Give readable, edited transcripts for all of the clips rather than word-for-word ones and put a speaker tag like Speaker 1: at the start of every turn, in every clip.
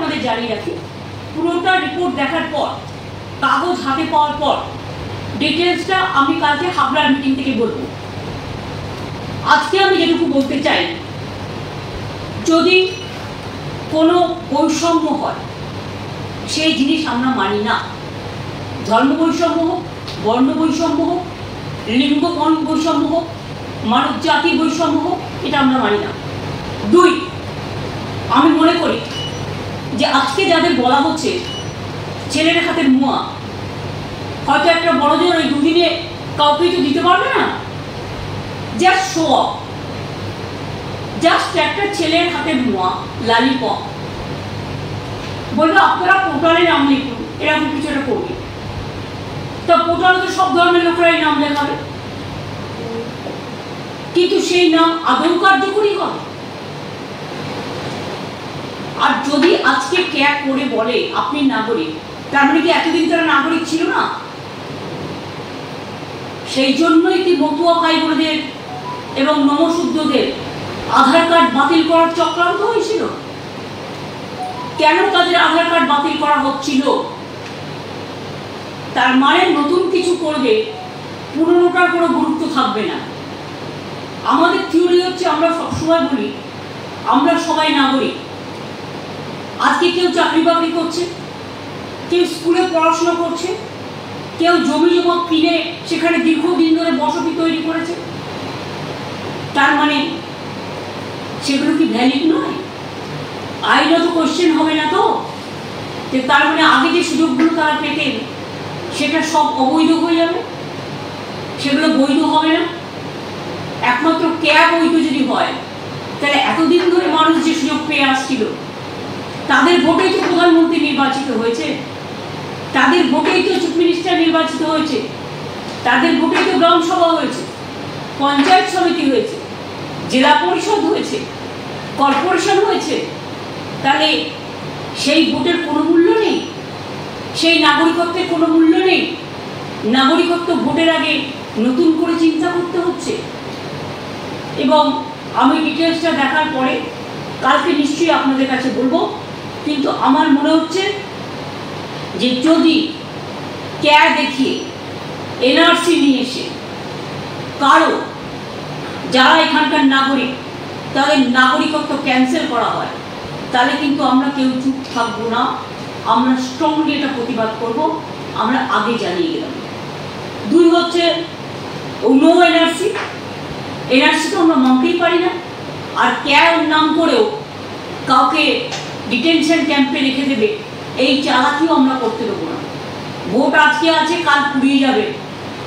Speaker 1: আপনাদের জানিয়ে রাখি, পুরোটা রিপোর্ট দেখার পর, কাগজ হাতে পাওয়ার পর ডিটেলসটা আমি কালকে হাবড়ার মিটিং থেকে বলবো। আজকে আমি যেটুকু বলতে চাই, যদি কোনো বৈষম্য হয় সেই জিনিস আমরা মানি না। ধর্ম বৈষম্য হোক, বর্ণ বৈষম্য হোক, লিঙ্গ বৈষম্য হোক, মানব জাতির বৈষম্য হোক, এটা আমরা মানি না। দুই, আমি মনে করি যে আজকে যাদের বলা হচ্ছে ছেলের হাতে মুয়া, হয়তো একটা বড় জোর ওই দুদিনে কাউকে তো দিতে পারবে না, জাস্ট শো অফ, জাস্ট একটা ছেলের হাতে মুয়া, লালিপপ, বলবে আপনারা পোর্টালে নাম লিখুন, এরকম কিছু একটা করবে। তা পোর্টালে তো সব ধরনের লোকেরাই নাম লেখাবে, কিন্তু সেই নাম আদৌ কার্যকরী হবে? আর যদি আজকে ক্যাব করে বলে আপনি নাগরিক, তার মানে কি এতদিন তারা নাগরিক ছিল না? সেই জন্যই কি মতুয়া ভাই বোনদের এবং নমশূদ্রদের আধার কার্ড বাতিল করার চক্রান্ত হয়েছিল? কেন তাদের আধার কার্ড বাতিল করা হচ্ছিল? তার মানে নতুন কিছু করবে, পুরনোটার কোনো গুরুত্ব থাকবে না। আমাদের থিওরি হচ্ছে, আমরা সবসময় বলি আমরা সবাই নাগরিক। আজকে কেউ চাকরি বাকরি করছে, কেউ স্কুলে পড়াশোনা করছে, কেউ জমি জমা কিনে সেখানে দীর্ঘদিন ধরে বসতি তৈরি করেছে, তার মানে সেগুলো কি ভ্যালিড নয়? আইনত কোশ্চেন হবে না তো? তার মানে আগে যে সুযোগগুলো তারা পেতেন সেটা সব অবৈধ হয়ে যাবে, সেগুলো বৈধ হবে না। একমাত্র ক্যাব বৈধ যদি হয়, তাহলে এতদিন ধরে মানুষ যে সুযোগ পেয়ে আসছিল, তাদের ভোটেই তো প্রধানমন্ত্রী নির্বাচিত হয়েছে, তাদের ভোটেই তো চিফ মিনিস্টার নির্বাচিত হয়েছে, তাদের ভোটেই তো গ্রাম সভা হয়েছে, পঞ্চায়েত সমিতি হয়েছে, জেলা পরিষদ হয়েছে, কর্পোরেশন হয়েছে। তাহলে সেই ভোটের কোনো মূল্য নেই, সেই নাগরিকত্বের কোনো মূল্য নেই। নাগরিকত্ব ভোটের আগে নতুন করে চিন্তা করতে হচ্ছে। এবং আমি ডিটেলসটা দেখার পরে কালকে নিশ্চয়ই আপনাদের কাছে বলবো, কিন্তু আমার মনে হচ্ছে যে যদি ক্যা দেখিয়ে এনআরসি নিয়ে এসে কারো যারা এখানকার নাগরিক তাদের নাগরিকত্ব ক্যান্সেল করা হয়, তাহলে কিন্তু আমরা কেউ চুপ থাকবো না, আমরা স্ট্রংলি এটা প্রতিবাদ করব, আমরা আগে জানিয়ে গেলাম। দুই হচ্ছে নো এনআরসি, এনআরসি তো আমরা মানতেই পারি না। আর ক্যার নাম করেও কাউকে ডিটেনশন ক্যাম্পে রেখে দেবে, এই চালাকিও আমরা করতে দেবো না। ভোট আজকে আছে, কাল পুড়িয়ে যাবে,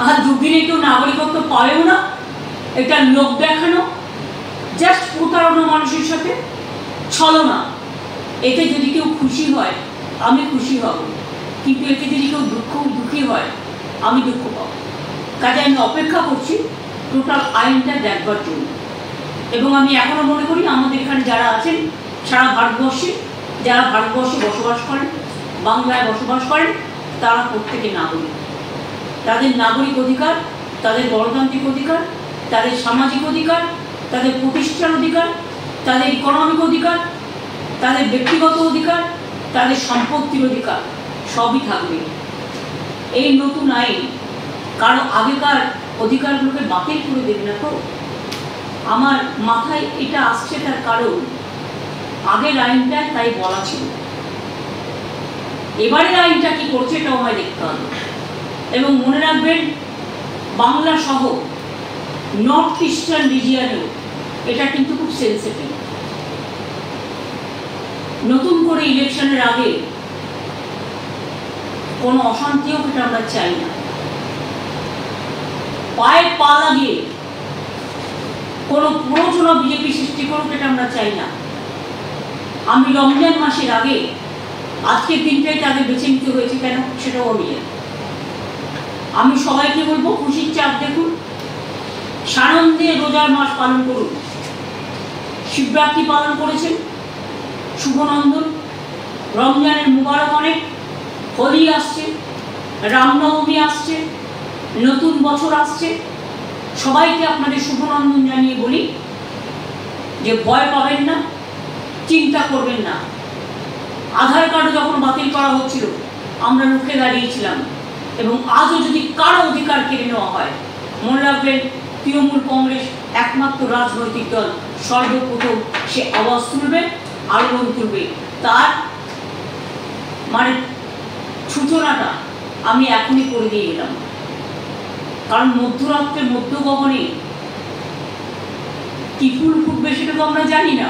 Speaker 1: আর দুদিনে কেউ নাগরিকত্ব পাবেও না। এটা লোক দেখানো, জাস্ট প্রতারণা মানুষের সাথে, ছলনা। এতে যদি কেউ খুশি হয় আমি খুশি হব, কিন্তু এতে যদি কেউ দুঃখী হয় আমি দুঃখ পাবো। কাজে আমি অপেক্ষা করছি টোটাল আইনটা দেখবার জন্য। এবং আমি এখনও মনে করি আমাদের এখানে যারা আছেন সারা ভারতবর্ষে, যারা ভারতবর্ষে বসবাস করেন, বাংলায় বসবাস করেন, তারা প্রত্যেকে নাগরিক। তাদের নাগরিক অধিকার, তাদের গণতান্ত্রিক অধিকার, তাদের সামাজিক অধিকার, তাদের প্রতিষ্ঠার অধিকার, তাদের ইকোনমিক অধিকার, তাদের ব্যক্তিগত অধিকার, তাদের সম্পত্তির অধিকার সবই থাকবে। এই নতুন আইন কারো আগেকার অধিকারগুলোকে বাতিল করে দেবে না তো? আমার মাথায় এটা আসছে তার কারণ আগের আইনটা তাই বলা ছিল, এবারের আইনটা কি করছে এটাও আমায় দেখতে হবে। এবং মনে রাখবেন, বাংলা সহ নর্থ ইস্টার্ন রিজিয়নেও এটা কিন্তু খুব সেন্সিটিভ। নতুন করে ইলেকশনের আগে কোনো অশান্তি হোক, এটা আমরা চাই না। পায়ে পা লাগিয়ে কোনো প্ররোচনা বিজেপি সৃষ্টি করুক, এটা আমরা চাই না। আমি রমজান মাসের আগে আজকের দিনটাই তাদের বেছে নিতে হয়েছে কেন, সেটাও আমি সবাইকে বলবো, খুশির চাপ দেখুন, সানন্দে রোজার মাস পালন করুন। শিবরাত্রি পালন করেছেন, শুভনন্দন, রমজানের মুবারক অনেক, হোলি আসছে, রামনবমী আসছে, নতুন বছর আসছে। সবাইকে আপনাদের শুভনন্দন জানিয়ে বলি যে ভয় পাবেন না, চিন্তা করবেন না। আধার কার্ডও যখন বাতিল করা হচ্ছিল আমরা রুখে দাঁড়িয়েছিলাম। এবং আজও যদি কারো অধিকার কেড়ে নেওয়া হয়, মনে রাখবেন তৃণমূল কংগ্রেস একমাত্র রাজনৈতিক দল সর্বপ্রথম সে আওয়াজ তুলবে, আলোড়ন তুলবে। তার মানে সূচনাটা আমি এখনই করে দিয়ে গেলাম, কারণ মধ্যরাত্রে মধ্যগগনে কি ফুল ফুটবে সেটা তো আমরা জানি না।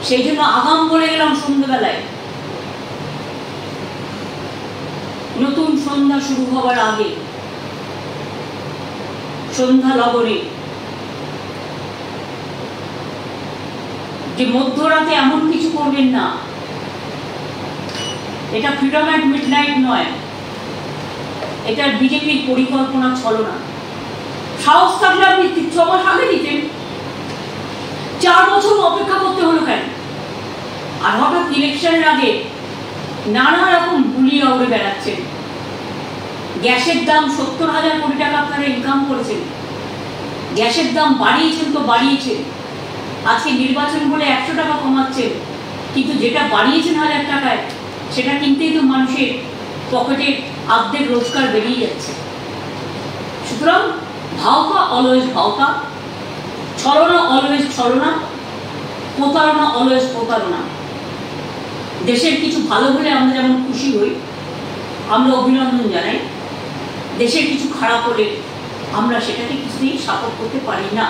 Speaker 1: সেই জন্য আগাম বলে গেলাম সন্ধ্যাবেলায়, নতুন সন্ধ্যা শুরু হবার আগে সন্ধ্যা লগনে যে মধ্যরাতে এমন কিছু করবেন না, এটা ফ্রিডম অ্যাট মিডনাইট নয়, এটা বিজেপির পরিকল্পনা ছলনা। সাহস থাকলে আপনি 6 মাস আগে দিতেন, 4 বছর অপেক্ষা করতে হলো কেন? আর হঠাৎ ইলেকশনের আগে নানা রকম বুলি উড়ে বেড়াচ্ছেন। গ্যাসের দাম 70,000 কোটি টাকা আপনারা ইনকাম করেছেন, গ্যাসের দাম বাড়িয়েছেন তো বাড়িয়েছেন। আজকে নির্বাচন বলে 100 টাকা কমাচ্ছেন, কিন্তু যেটা বাড়িয়েছেন 1000 টাকায় সেটা কিনতেই তো মানুষের পকেটের অর্ধেক রোজগার বেরিয়ে যাচ্ছে। সুতরাং ভাওতা অলওয়েজ ভাওতা, ছলনা অলওয়েজ ছলনা, প্রতারণা অলওয়েজ প্রতারণা। দেশের কিছু ভালো হলে আমরা যেমন খুশি হই, আমরা অভিনন্দন জানাই, দেশের কিছু খারাপ হলে আমরা সেটাকে কিছুতেই সাপোর্ট করতে পারি না।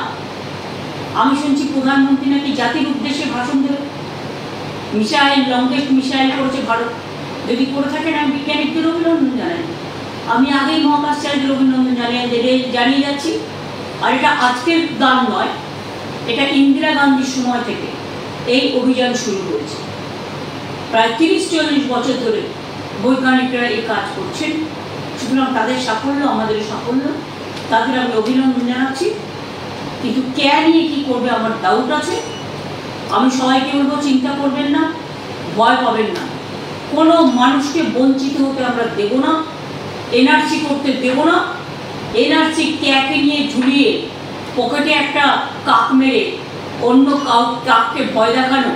Speaker 1: আমি শুনছি প্রধানমন্ত্রী নাকি জাতির উদ্দেশ্যে ভাষণ দেবে, মিসাইল, লংগেস্ট মিসাইল করেছে ভারত। যদি করে থাকেন আমি বিজ্ঞানীদের অভিনন্দন জানাই, আমি আগেই মহাকাশচারীদের অভিনন্দন জানিয়ে যাচ্ছি। আর এটা আজকের গান নয়, এটা ইন্দিরা গান্ধীর সময় থেকে এই অভিযান শুরু হয়েছে। প্রায় 30-40 বছর ধরে বৈজ্ঞানিকরা এই কাজ করছেন। সুতরাং তাদের সাফল্য আমাদের সাফল্য, তাদের আমি অভিনন্দন জানাচ্ছি। কিন্তু কে নিয়ে কি করবে আমার ডাউট আছে। আমি সবাইকে বলবো চিন্তা করবেন না, ভয় পাবেন না, কোনো মানুষকে বঞ্চিত হতে আমরা দেব না, এনআরসি করতে দেব না। এনআরসি ক্যাকে নিয়ে ঝুলিয়ে পকেটে একটা কাক মেরে অন্য কাককে ভয় দেখানো,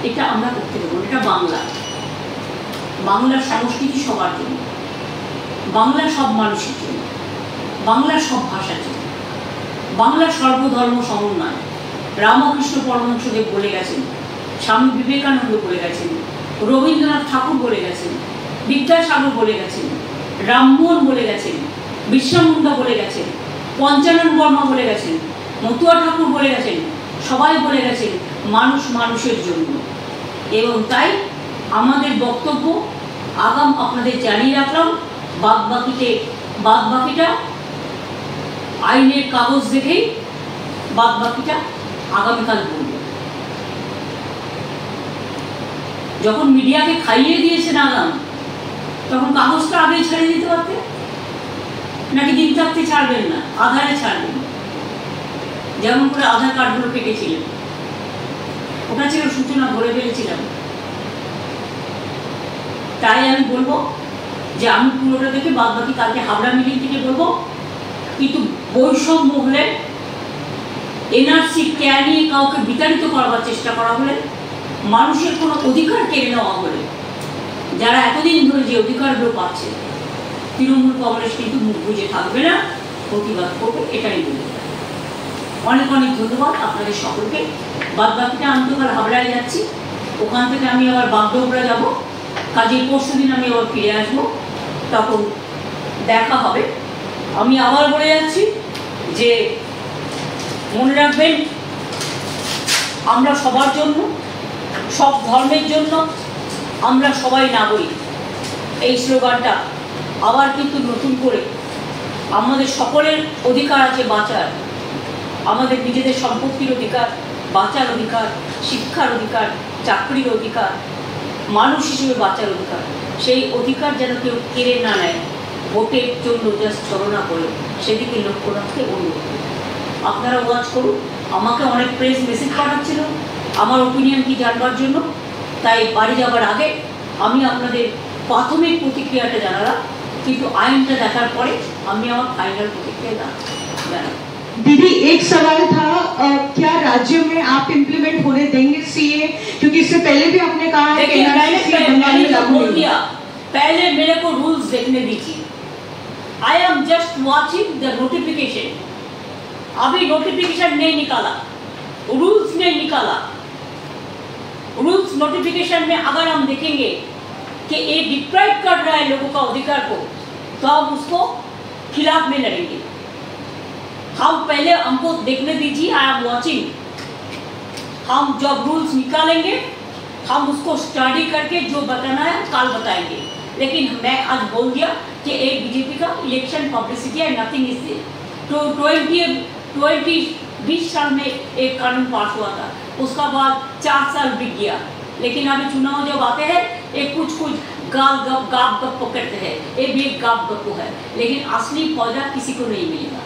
Speaker 1: এটা আমরা করতে দেবো না। এটা বাংলা, বাংলার সংস্কৃতি সবার জন্য, বাংলার সব মানুষের জন্য, বাংলার সব ভাষার জন্য, বাংলার সর্বধর্ম সমন্বয়। রামকৃষ্ণ পরমহংসদেব বলে গেছেন, স্বামী বিবেকানন্দ বলে গেছেন, রবীন্দ্রনাথ ঠাকুর বলে গেছেন, বিদ্যাসাগর বলে গেছেন, রামমোহন বলে গেছেন, বিশ্বমুন্ডা বলে গেছেন, পঞ্চানন বর্মা বলে গেছেন, মতুয়া ঠাকুর বলে গেছেন, সবাই বলে গেছেন মানুষ মানুষের জন্য। এবং তাই আমাদের বক্তব্য আগাম আপনাদের জানিয়ে রাখলাম। বাদবাকিটা আইনের কাগজ দেখেই বাদবাকিটা আগামীকাল বলব। যখন মিডিয়াকে খাইয়ে দিয়েছেন আগাম, তখন কাগজটা আগেই ছেড়ে দিতে পারতেন, নাকি দিন থাকতে ছাড়বেন না, আধারে ছাড়বেন। যেমন করে আধার কার্ডগুলো কেটেছিলেন, ওটা ছিল সূচনা, ভরে ফেলেছিলাম। তাই আমি বলবো যে আমি পুরোটা দেখে বাদবাকি কালকে হাবড়া মিটিং থেকে বলবো। কিন্তু বৈষম্য হলে, এনআরসি নিয়ে কাউকে বিতাড়িত করবার চেষ্টা করা হলে, মানুষের কোনো অধিকার কেড়ে নেওয়া হলে, যারা এতদিন ধরে যে অধিকারগুলো পাচ্ছে, তৃণমূল কংগ্রেস কিন্তু মুখ বুঝে থাকবে না, প্রতিবাদ করবে। এটাই বলবো। অনেক অনেক ধন্যবাদ আপনাদের সকলকে। বাদবাকিটা আমি তো কাল হাবড়ায় যাচ্ছি, ওখান থেকে আমি আবার বাগডোগরা যাব, কাজের পরশুদিন আমি আবার ফিরে আসবো, তখন দেখা হবে। আমি আবার বলে যাচ্ছি যে মনে রাখবেন, আমরা সবার জন্য, সব ধর্মের জন্য, আমরা সবাই নাগরিক। এই স্লোগানটা আবার কিন্তু নতুন করে, আমাদের সকলের অধিকার আছে বাঁচার, আমাদের নিজেদের সম্পত্তির অধিকার, বাঁচার অধিকার, শিক্ষার অধিকার, চাকরির অধিকার, মানুষ হিসেবে বাঁচার অধিকার। সেই অধিকার যেন কেউ কেড়ে না নেয় ভোটের জন্য জাস্ট ছলনা করে, সেদিকে লক্ষ্য রাখতে অনুরোধ করি। আপনারা ওয়াচ করুন। আমাকে অনেক প্রেস মেসেজ পাঠাচ্ছিল আমার ওপিনিয়ন কি জানবার জন্য, তাই বাড়ি যাবার আগে আমি আপনাদের প্রাথমিক প্রতিক্রিয়াটা জানালাম, কিন্তু আইনটা দেখার পরে আমি আমার ফাইনাল प्रतिक्रिया জানাবো।
Speaker 2: दीदी एक सवाल था, क्या राज्य में आप इम्प्लीमेंट होने देंगे सीए, क्योंकि इससे पहले भी आपने कहा है कि
Speaker 1: मैंने जो बोल दिया, पहले मेरे को रूल्स देखने दीजिए। I am just watching the notification. अभी नोटिफिकेशन नहीं निकाला, रूल्स नहीं निकाला। रूल्स नोटिफिकेशन में अगर हम देखेंगे कि ये डिप्राइव कर रहा है लोगों का अधिकार को, तो हम उसको खिलाफ में लड़ेंगे। हम पहले हमको देखने दीजिए, आई एम वॉचिंग। हम जब रूल्स निकालेंगे हम उसको स्टडी करके जो बताना है कल बताएंगे। लेकिन मैं आज बोल दिया कि एक बीजेपी का इलेक्शन पब्लिसिटी है, नथिंग इज देयर। तो 20 साल में एक कानून पास हुआ था, उसका बाद 4 साल बीत गया। लेकिन अभी चुनाव जब आते हैं एक कुछ गाप गप पकड़ते हैं, ये भी एक गाप गप है, लेकिन असली फायदा किसी को नहीं मिलेगा।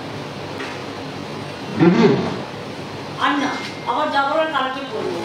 Speaker 1: अन्ना আবার যাবো কালকে করবো।